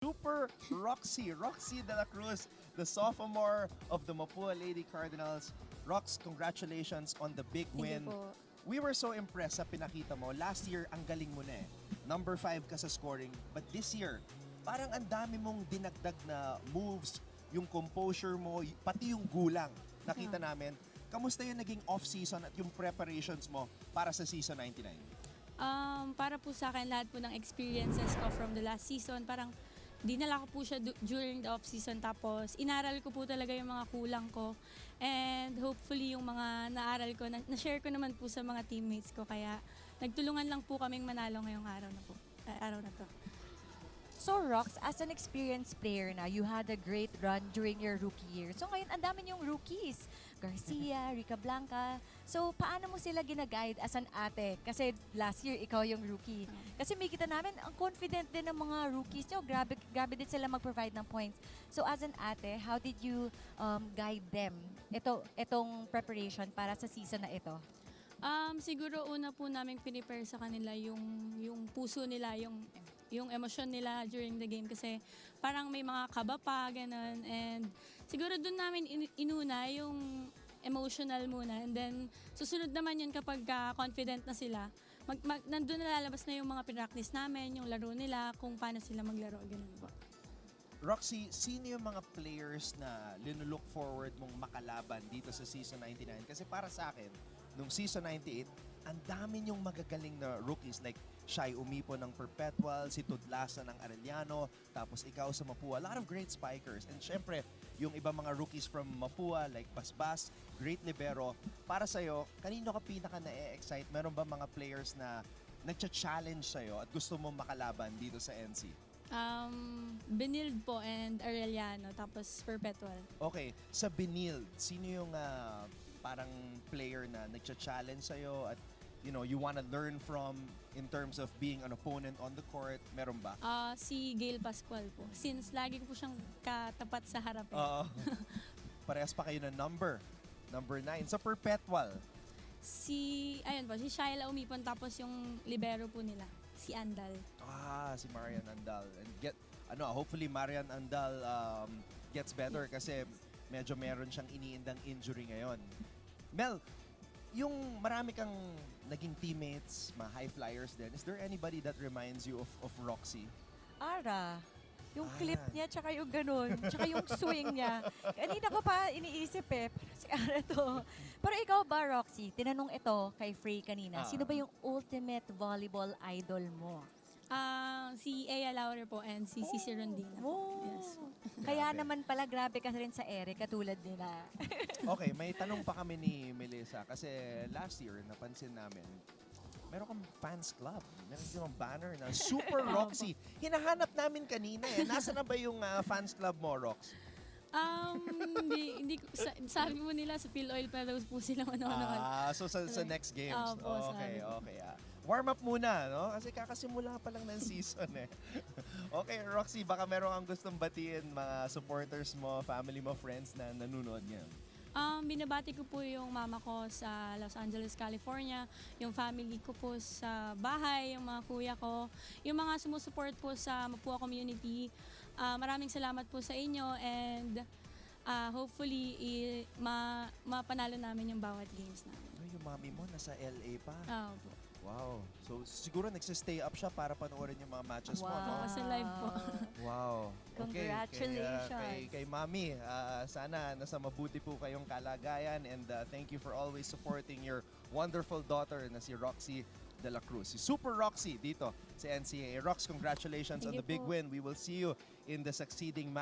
Super Roxy de la Cruz, the sophomore of the Mapua Lady Cardinals. Rox, congratulations on the big win. Thank you po. We were so impressed sa pinakita mo. Last year, ang galing mo na eh. Number 5 ka sa scoring. But this year, parang ang dami mong dinagdag na moves, yung composure mo, pati yung gulang. Nakita namin. Kamusta yung naging off-season at yung preparations mo para sa season 99? Para po sa akin, lahat po ng experiences ko from the last season, parang dinala ko po siya during the off-season, tapos inaral ko po talaga yung mga kulang ko. And hopefully yung mga naaral ko, na-share ko naman po sa mga teammates ko. Kaya nagtulungan lang po kaming manalo ngayong araw na to. So Rox, as an experienced player na, you had a great run during your rookie year. So ngayon, ang dami niyong rookies. Garcia, Rica Blanca. So paano mo sila ginaguide as an ate? Kasi last year, ikaw yung rookie. Kasi may kita namin, ang confident din ng mga rookies niyo. Grabe din sila mag-provide ng points. So as an ate, how did you guide them? Itong preparation para sa season na ito? Siguro una po namin pinipare sa kanila yung puso nila, yung emosyon nila during the game, kasi parang may mga kaba pa, ganun. And siguro doon namin inuna yung emotional muna, and then susunod naman yun kapag confident na sila. Nandun na lalabas na yung mga pinractice namin, yung laro nila, kung paano sila maglaro, ganun po. Roxy, sino yung mga players na linulook forward mong makalaban dito sa season 99? Kasi para sa akin, nung season 98, ang dami niyong magagaling na rookies like Shai Umipo ng Perpetual, si Tudlasa ng Arellano, tapos ikaw sa Mapua. A lot of great spikers. And syempre, yung ibang mga rookies from Mapua like Basbas, great libero. Para sa'yo, kanino ka pinaka na-excite? Meron ba mga players na nagcha-challenge sa'yo at gusto mong makalaban dito sa NC? Benild po and Arellano, tapos Perpetual. Okay, sa Benild, sino yung parang player na nagcha-challenge sa'yo at you wanna learn from in terms of being an opponent on the court? Meron ba? Si Gail Pascual po. Since lagi ko po siyang katapat sa harap. Oo. Parehas pa kayo na number 9. Sa Perpetual, Si Shaila Umipon, tapos yung libero po nila, si Andal. si Marian Andal. And hopefully Marian Andal gets better kasi medyo meron siyang iniindang injury ngayon. Mel, yung marami kang naging teammates, mga high flyers din, is there anybody that reminds you of Roxy? Ara. Yung clip niya, tsaka yung ganun, tsaka yung swing niya. Kanina ko pa iniisip parang si Ara to. Pero ikaw ba, Roxy, tinanong ito kay Frey kanina, sino ba yung ultimate volleyball idol mo? Si Ea Laure po and si Cici Rondina po. Oh. Yes. Kaya naman pala, grabe ka rin sa ere, katulad nila. Okay, may tanong pa kami ni Melissa kasi last year, napansin namin, meron kang fans club. Meron kang banner na Super Roxy. Hinahanap namin kanina eh. Nasaan na ba yung fans club mo, Rox? Sabi mo nila sa PhilOil pa daw po sila manonood. So sa next games. Opo, Okay. sabi. Warm up muna, no? Kasi kakasimula pa lang ng season eh. Okay, Roxy, baka meron kang gustong batiin mga supporters mo, family mo, friends na nanonood niyan. Binabati ko po yung mama ko sa Los Angeles, California, yung family ko po sa bahay, yung mga kuya ko, yung mga sumusuport po sa Mapua community. Maraming salamat po sa inyo, and hopefully mapanalo namin yung bawat games namin. Yung mami mo nasa LA pa. Po. Wow. So siguro nagsistay up siya para panoorin yung mga matches mo, no? Kasi live po. Wow. Okay. Congratulations. Kay Mami, sana nasa mabuti po kayong kalagayan, and thank you for always supporting your wonderful daughter na si Roxy de la Cruz. Si Super Roxy dito sa NCAA. Rox, congratulations on Thank the you big po. win. We will see you in the succeeding